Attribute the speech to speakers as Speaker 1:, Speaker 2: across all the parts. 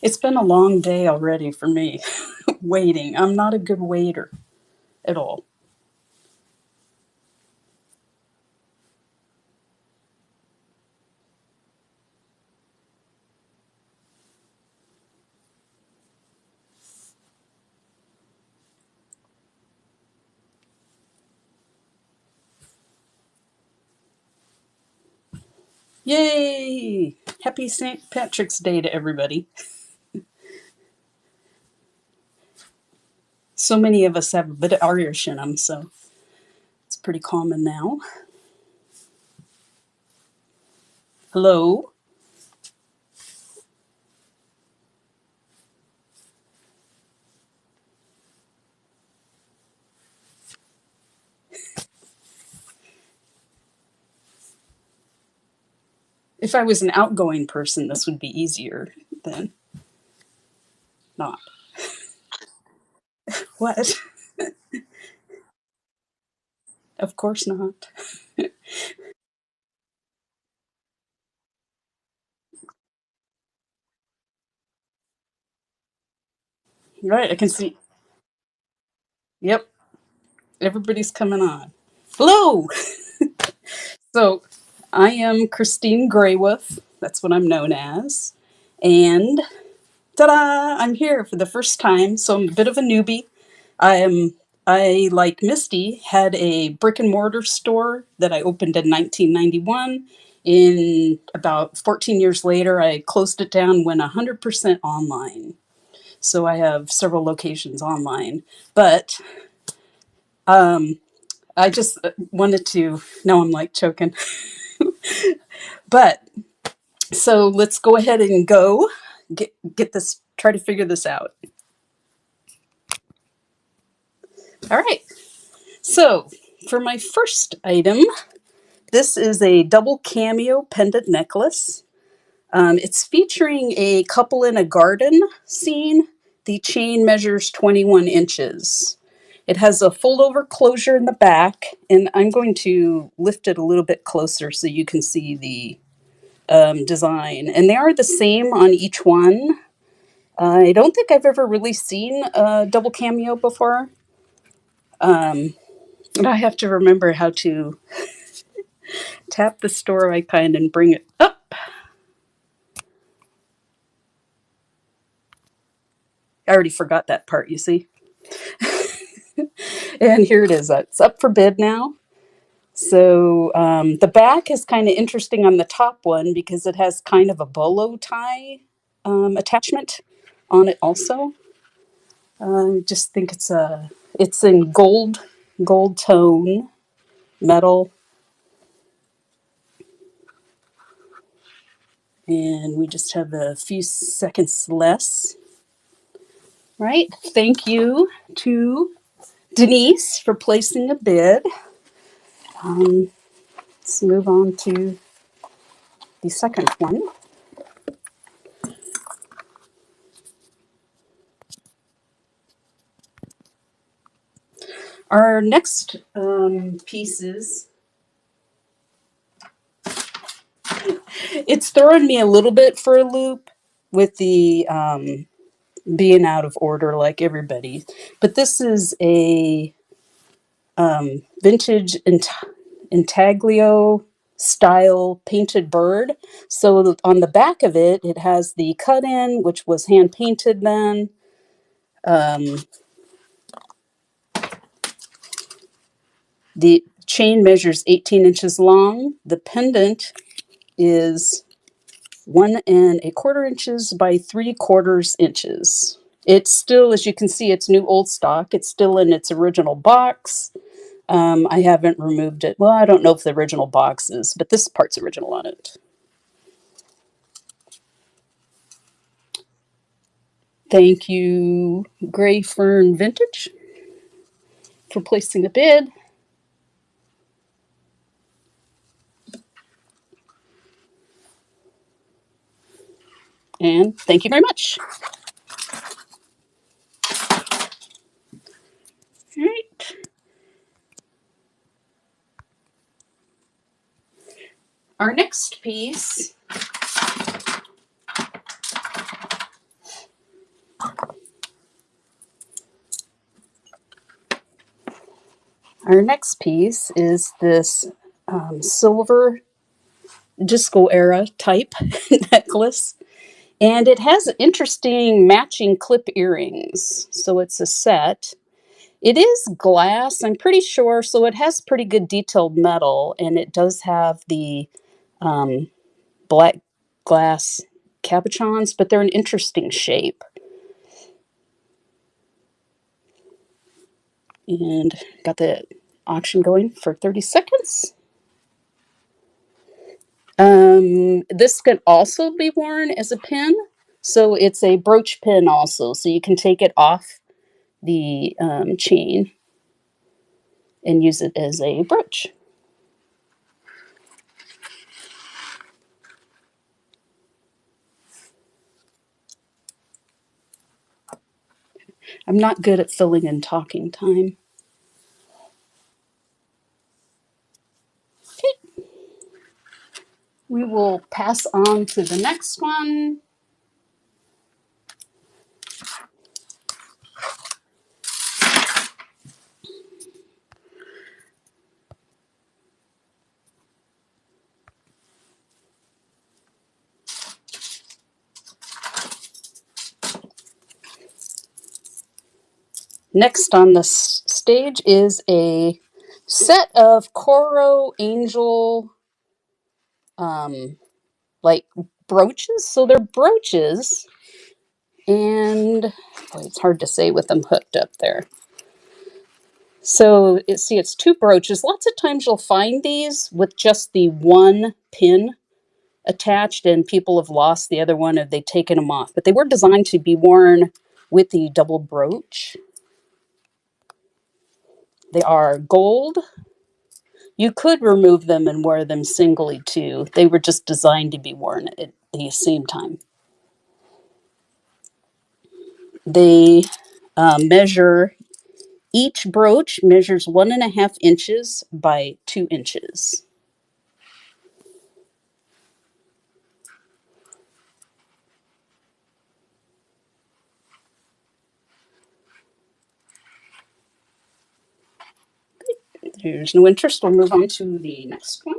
Speaker 1: It's been a long day already for me, waiting. I'm not a good waiter at all. Yay! Happy St. Patrick's Day to everybody. So many of us have a bit of Irish in them, so it's pretty common now. Hello? If I was an outgoing person, this would be easier than not. What? Of course not. Right, I can see. Yep, everybody's coming on. Hello! So, I am Christine GreyWolf. That's what I'm known as. And ta-da! I'm here for the first time, so I'm a bit of a newbie. I am. I, like Misty, had a brick and mortar store that I opened in 1991. In about 14 years later, I closed it down, went 100% online. So I have several locations online. But I just wanted to, now I'm like choking. But so let's go ahead and get this, try to figure this out. All right. So for my first item, this is a double cameo pendant necklace. It's featuring a couple in a garden scene. The chain measures 21 inches. It has a fold over closure in the back, and I'm going to lift it a little bit closer so you can see the design. And they are the same on each one. I don't think I've ever really seen a double cameo before. And I have to remember how to tap the store icon and bring it up. I already forgot that part, you see. And here it is. It's up for bid now. So the back is kind of interesting on the top one because it has kind of a bolo tie attachment on it also. I just think it's in gold tone metal, and we just have a few seconds less. Right. Thank you to Denise for placing a bid. Let's move on to the second one. Our next pieces, it's throwing me a little bit for a loop with the being out of order like everybody. But this is a vintage intaglio style painted bird. So on the back of it, it has the cut in, which was hand painted then. The chain measures 18 inches long. The pendant is 1¼ inches by 3/4 inches. It's still, as you can see, it's new old stock. It's still in its original box. I haven't removed it. Well, I don't know if the original box is, but this part's original on it. Thank you, Grey Fern Vintage, for placing a bid. And thank you very much. All right. Our next piece Our next piece is this silver disco era type necklace. And it has interesting matching clip earrings. So it's a set. It is glass, I'm pretty sure. So it has pretty good detailed metal. And it does have the black glass cabochons, but they're an interesting shape. And got the auction going for 30 seconds. This can also be worn as a pin. So it's a brooch pin also. So you can take it off the chain and use it as a brooch. I'm not good at filling in talking time. Okay. We will pass on to the next one. Next on the stage is a set of Cororo Angel like brooches. So they're brooches, and boy, it's hard to say with them hooked up there. So see, it's two brooches. Lots of times you'll find these with just the one pin attached, and people have lost the other one or they've taken them off. But they were designed to be worn with the double brooch. They are gold. You could remove them and wear them singly too. They were just designed to be worn at the same time. They measure, each brooch measures 1.5 inches by 2 inches. There's no interest. We'll move on to the next one.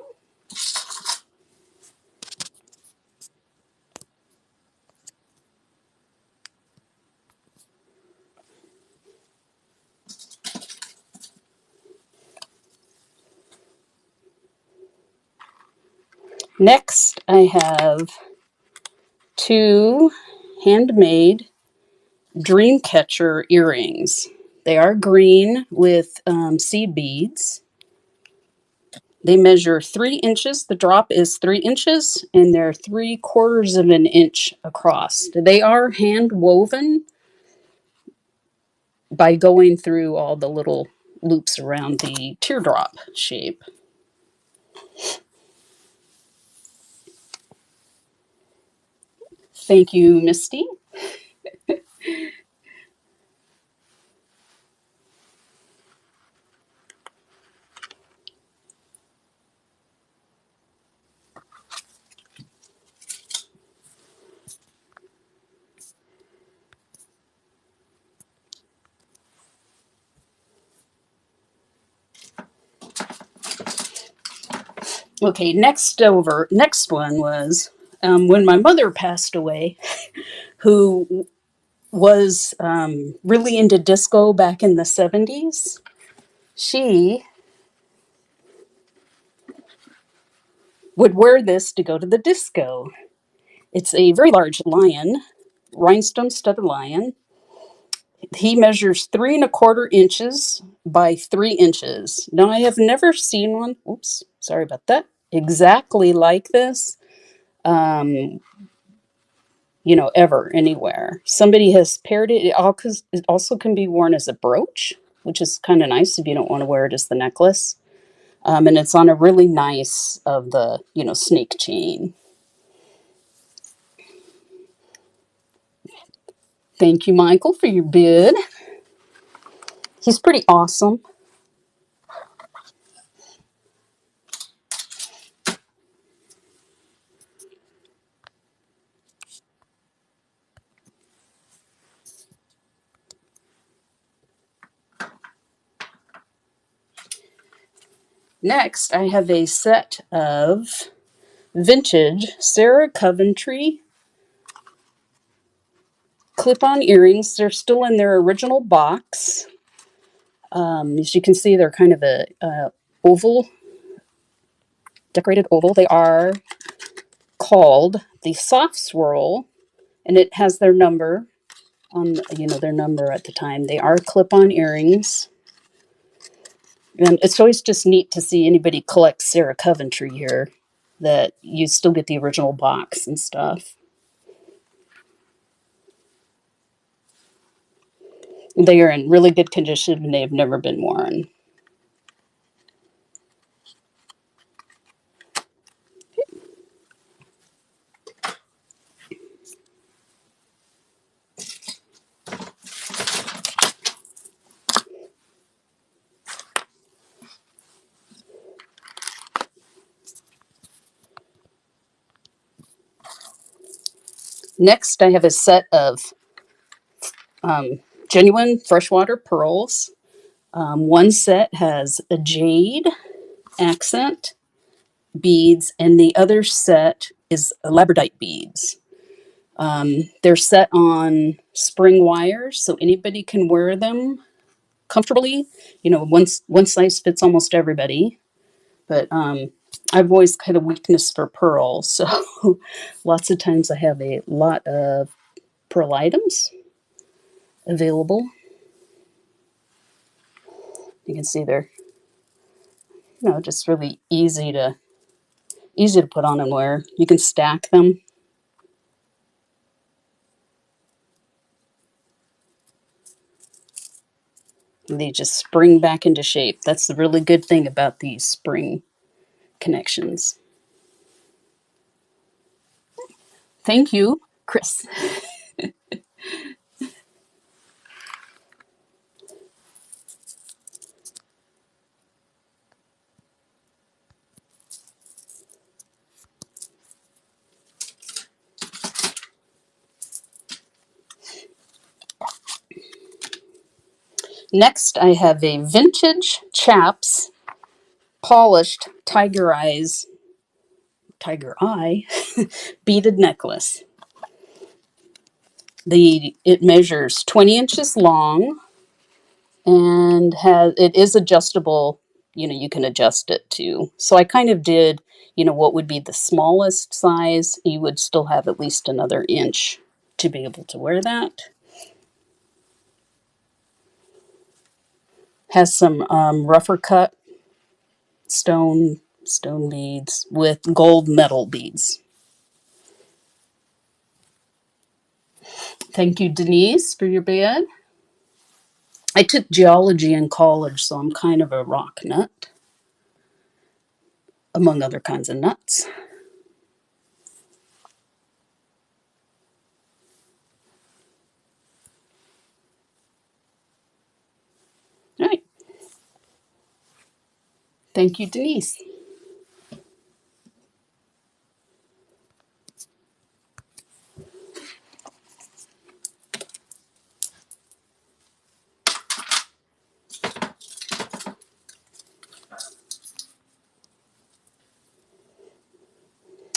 Speaker 1: Next, I have two handmade Dreamcatcher earrings. They are green with seed beads. They measure 3 inches. The drop is 3 inches, and they're 3/4 of an inch across. They are hand woven by going through all the little loops around the teardrop shape. Thank you, Misty. Okay, next one was when my mother passed away, who was really into disco back in the 70s. She would wear this to go to the disco. It's a very large lion, rhinestone studded lion. He measures 3.25 inches by 3 inches. Now, I have never seen one. Oops, sorry about that. Exactly like this. Ever anywhere. Somebody has paired it. It also can be worn as a brooch, which is kind of nice if you don't want to wear it as the necklace. And it's on a really nice of the snake chain. Thank you, Michael, for your bid. He's pretty awesome. Next, I have a set of vintage Sarah Coventry clip-on earrings. They're still in their original box. As you can see, they're kind of a oval, decorated oval. They are called the Soft Swirl, and it has their number on, their number at the time. They are clip-on earrings. And it's always just neat to see anybody collect Sarah Coventry here, that you still get the original box and stuff. They are in really good condition and they have never been worn. Next, I have a set of genuine freshwater pearls. One set has a jade accent beads, and the other set is labradorite beads. They're set on spring wires, so anybody can wear them comfortably. One size fits almost everybody. But I've always had a weakness for pearls, so lots of times I have a lot of pearl items available. You can see they're, just really easy to put on and wear. You can stack them. They just spring back into shape. That's the really good thing about these spring connections. Thank you, Chris. Next, I have a vintage Chaps polished tiger eye beaded necklace. It measures 20 inches long and it is adjustable. You can adjust it too. So I kind of did, what would be the smallest size. You would still have at least another inch to be able to wear that. Has some rougher cut stone beads with gold metal beads. Thank you, Denise, for your bid. I took geology in college, so I'm kind of a rock nut, among other kinds of nuts. All right. Thank you, Denise.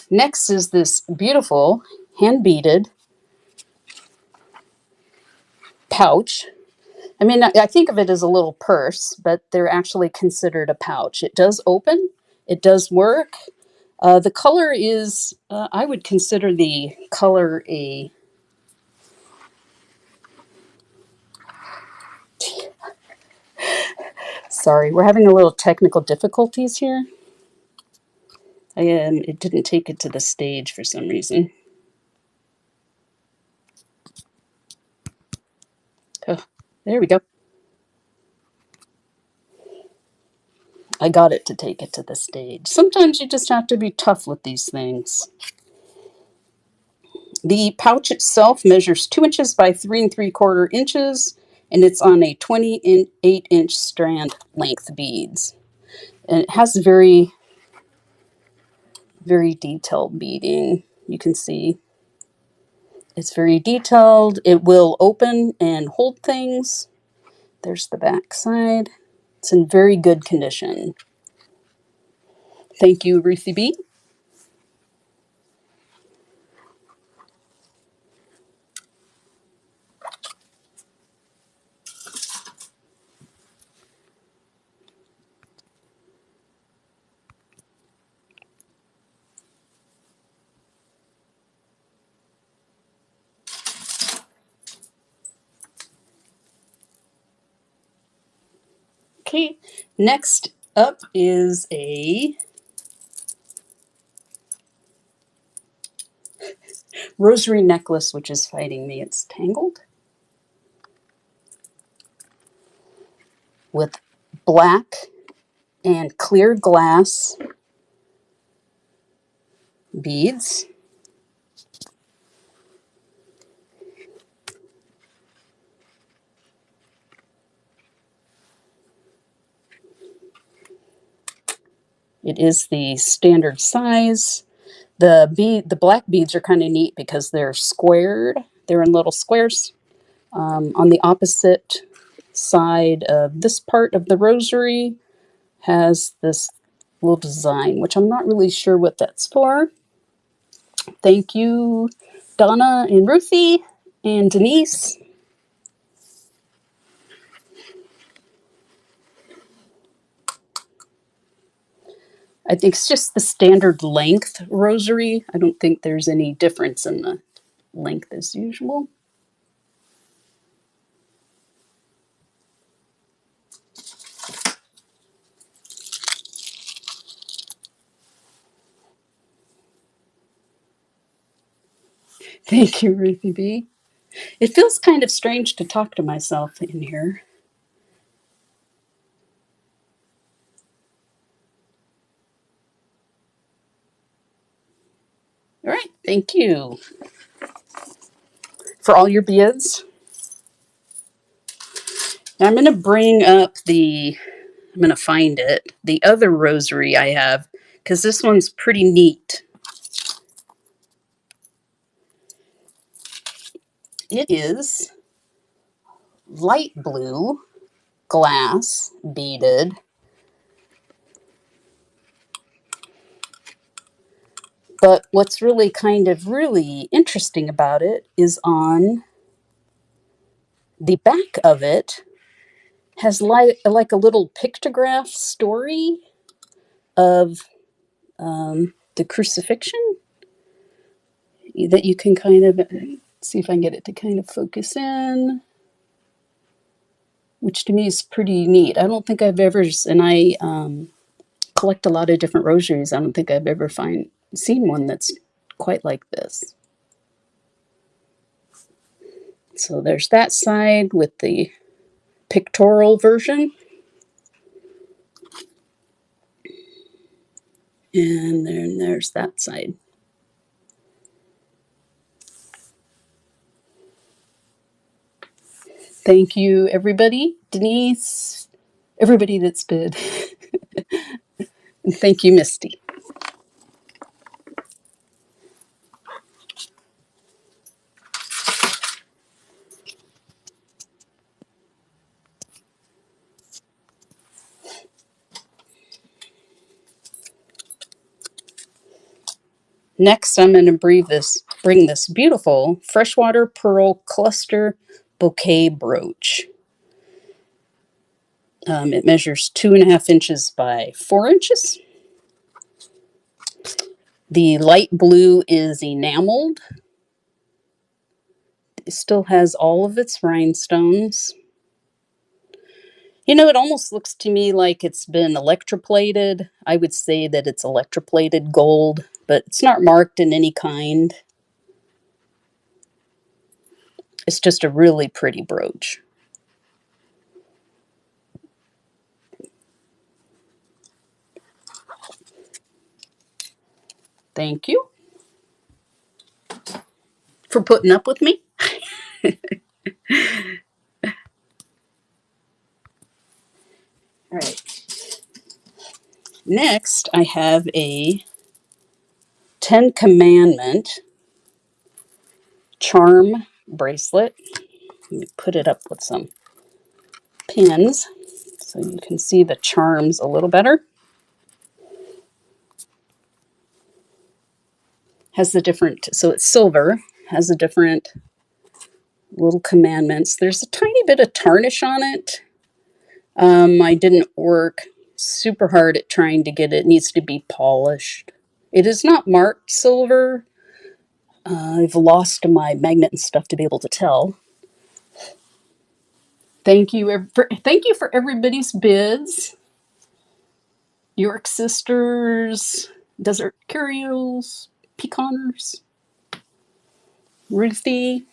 Speaker 1: Next is this beautiful hand-beaded pouch. I mean, I think of it as a little purse, but they're actually considered a pouch. It does open. It does work. The color is, I would consider the color a... Sorry, we're having a little technical difficulties here. It didn't take it to the stage for some reason. Oh, there we go. I got it to take it to the stage. Sometimes you just have to be tough with these things. The pouch itself measures 2 inches by 3 3/4 inches, and it's on a 28-inch strand length beads. And it has very, very detailed beading. You can see it's very detailed. It will open and hold things. There's the back side. It's in very good condition. Thank you, Ruthie B. Okay, next up is a Rosary Necklace, which is fighting me. It's tangled with black and clear glass beads. It is the standard size. The black beads are kind of neat because they're squared. They're in little squares. On the opposite side of this part of the rosary has this little design, which I'm not really sure what that's for. Thank you, Donna and Ruthie and Denise. I think it's just the standard length rosary. I don't think there's any difference in the length as usual. Thank you, Ruthie B. It feels kind of strange to talk to myself in here. All right, thank you for all your beads. Now I'm going to bring up I'm going to find it, the other rosary I have, because this one's pretty neat. It is light blue glass beaded. But what's really really interesting about it is on the back of it has like a little pictograph story of the crucifixion that you can kind of see if I can get it to kind of focus in, which to me is pretty neat. I don't think I've ever, and I collect a lot of different rosaries. I don't think I've ever seen one that's quite like this. So there's that side with the pictorial version. And then there's that side. Thank you, everybody. Denise, everybody that's bid. And thank you, Misty. Next, I'm going to bring this beautiful Freshwater Pearl Cluster Bouquet Brooch. It measures 2.5 inches by 4 inches. The light blue is enameled. It still has all of its rhinestones. You know, it almost looks to me like it's been electroplated. I would say that it's electroplated gold, but it's not marked in any kind. It's just a really pretty brooch. Thank you for putting up with me. All right. Next, I have a 10 Commandment charm bracelet. Let me put it up with some pins so you can see the charms a little better. Has the different, so it's silver, has the different little commandments. There's a tiny bit of tarnish on it. I didn't work super hard at trying to get it. It needs to be polished. It is not marked silver. I've lost my magnet and stuff to be able to tell. Thank you for everybody's bids. York Sisters, Desert Curios, Pecaners, Ruthie.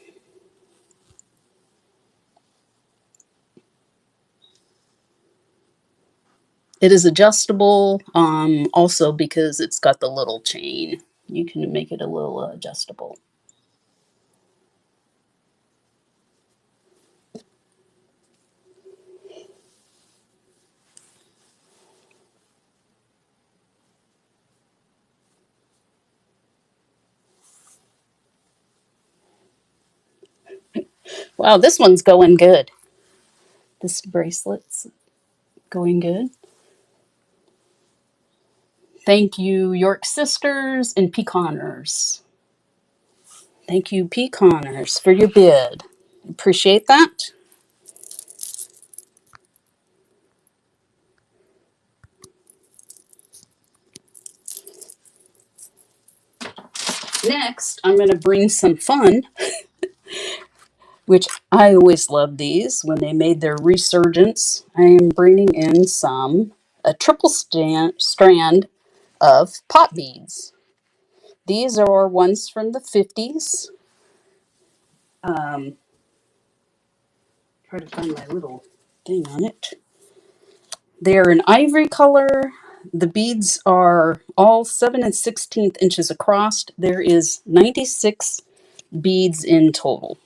Speaker 1: It is adjustable, also because it's got the little chain. You can make it a little adjustable. Wow, this one's going good. This bracelet's going good. Thank you, York Sisters and Pecaners. Thank you, Pecaners, for your bid. Appreciate that. Next, I'm going to bring some fun, which I always loved these when they made their resurgence. I am bringing in a triple strand of pot beads. These are ones from the 50s. Try to find my little thing on it. They're an ivory color. The beads are all 7 16 inches across. There is 96 beads in total.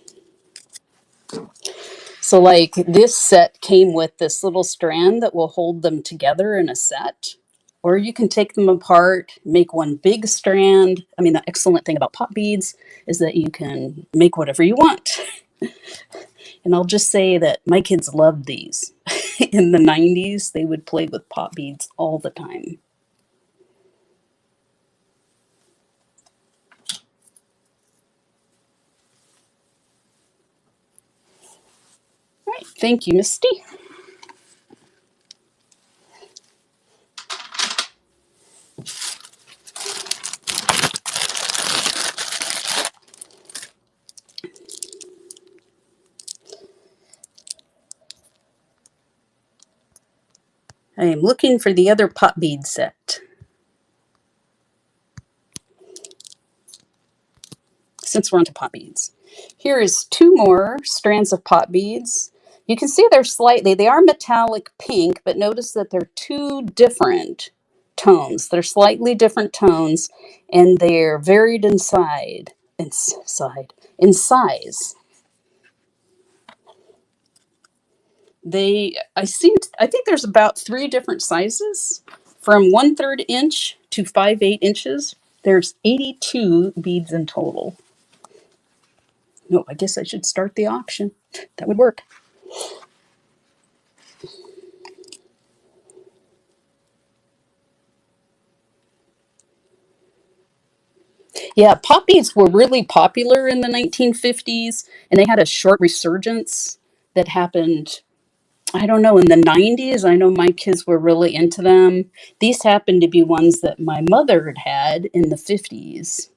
Speaker 1: So like this set came with this little strand that will hold them together in a set. Or you can take them apart, make one big strand. I mean, the excellent thing about pot beads is that you can make whatever you want. And I'll just say that my kids loved these. In the 90s, they would play with pot beads all the time. All right, thank you, Misty. I am looking for the other pot bead set. Since we're onto pot beads. Here is two more strands of pot beads. You can see they are metallic pink, but notice that they're two different tones. They're slightly different tones, and they're varied in size. I think there's about 3 different sizes, from 1/3 inch to 5/8 inches. There's 82 beads in total. No, I guess I should start the auction. That would work. Yeah, pop beads were really popular in the 1950s, and they had a short resurgence that happened, I don't know, in the 90s. I know my kids were really into them. These happened to be ones that my mother had had in the 50s.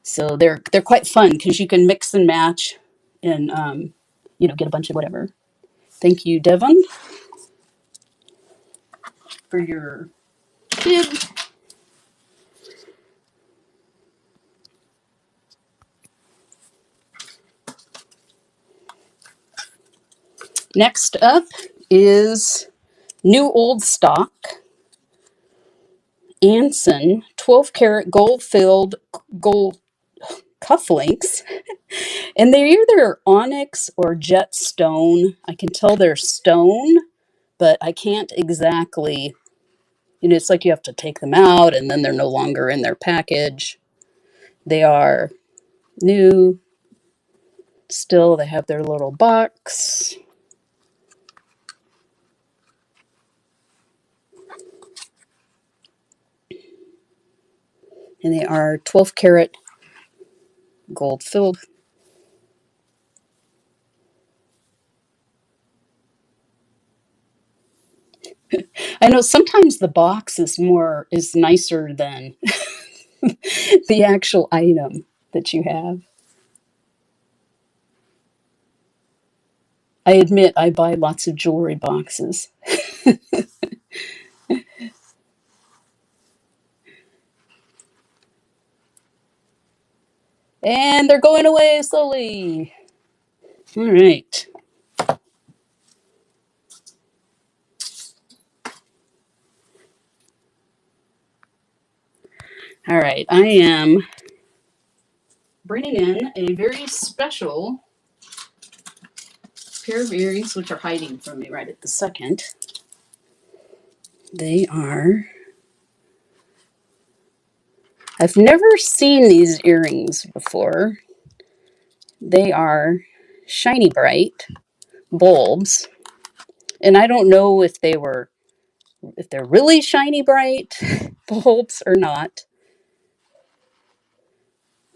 Speaker 1: So they're quite fun because you can mix and match and get a bunch of whatever. Thank you, Devon, for your bid. Next up is new old stock. Anson 12 karat gold filled gold cufflinks, and they're either onyx or jet stone. I can tell they're stone, but I can't exactly, it's like you have to take them out and then they're no longer in their package. They are new still. They have their little box. And they are 12 karat gold filled. I know sometimes the box is nicer than the actual item that you have. I admit I buy lots of jewelry boxes. And they're going away slowly. All right. All right. I am bringing in a very special pair of earrings, which are hiding from me right at the second. They are... I've never seen these earrings before. They are shiny bright bulbs. And I don't know if they're really shiny bright bulbs or not.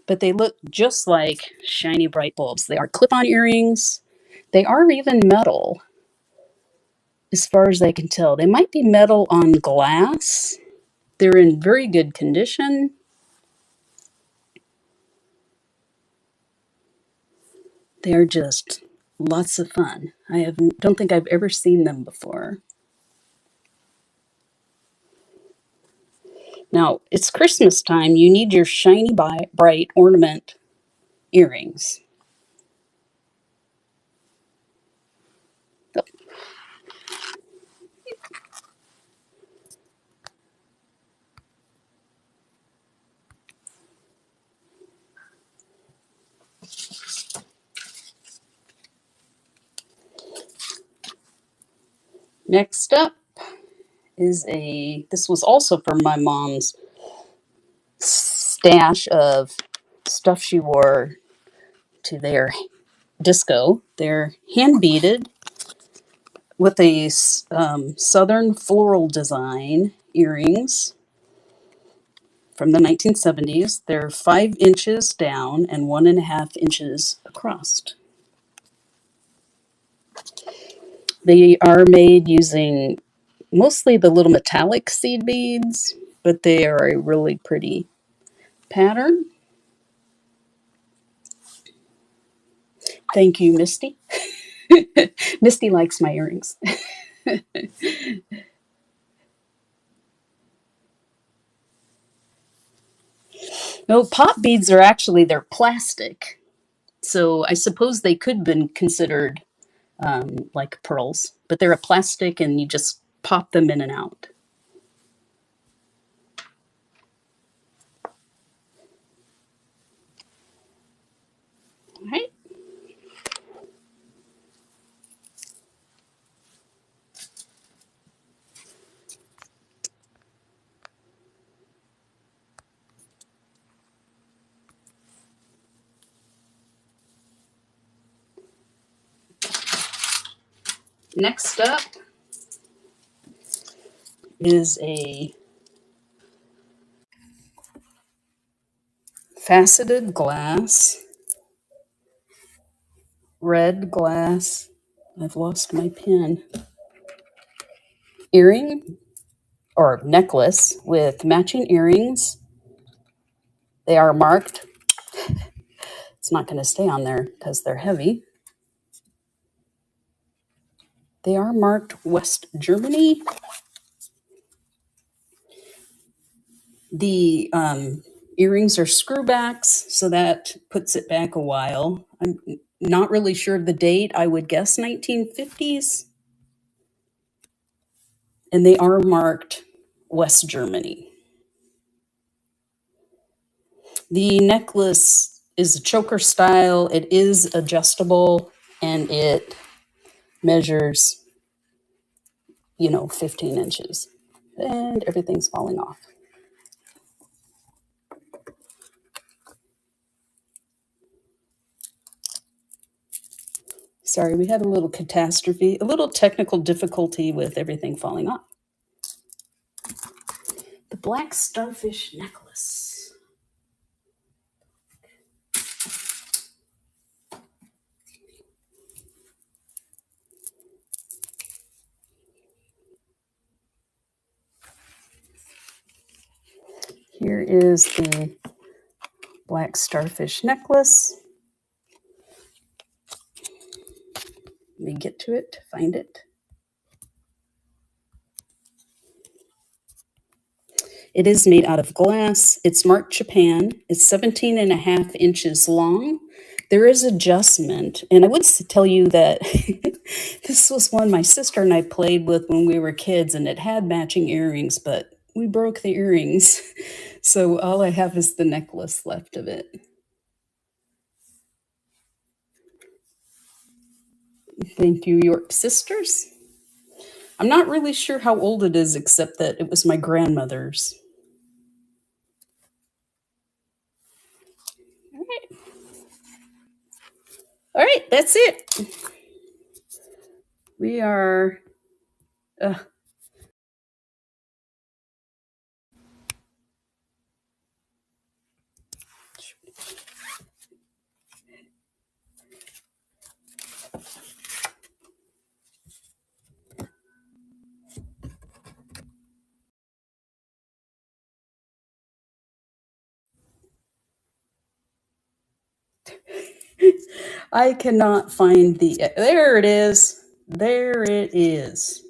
Speaker 1: But they look just like shiny bright bulbs. They are clip-on earrings. They are even metal, as far as I can tell. They might be metal on glass. They're in very good condition. They are just lots of fun. Don't think I've ever seen them before. Now, it's Christmas time. You need your shiny bright ornament earrings. Next up is this was also from my mom's stash of stuff she wore to their disco. They're hand beaded with a southern floral design earrings from the 1970s. They're 5 inches down and 1.5 inches across. They are made using mostly the little metallic seed beads, but they are a really pretty pattern. Thank you, Misty. Misty likes my earrings. No, pop beads are actually, they're plastic. So I suppose they could have been considered like pearls, but they're a plastic and you just pop them in and out. All right. Next up is a faceted glass, red glass. I've lost my pen. Earring or necklace with matching earrings. They are marked. It's not going to stay on there because they're heavy. They are marked West Germany. The earrings are screwbacks, so that puts it back a while. I'm not really sure of the date. I would guess 1950s. And they are marked West Germany. The necklace is a choker style. It is adjustable, and it measures, 15 inches. And everything's falling off. Sorry, we had a little catastrophe, a little technical difficulty with everything falling off. The black starfish necklace. Here is the black starfish necklace. Let me get to it, find it. It is made out of glass. It's marked Japan. It's 17.5 inches long. There is adjustment. And I would tell you that this was one my sister and I played with when we were kids, and it had matching earrings, but we broke the earrings. So all I have is the necklace left of it. Thank you, York Sisters. I'm not really sure how old it is, except that it was my grandmother's. All right. All right, that's it. We are... I cannot find the... There it is. There it is.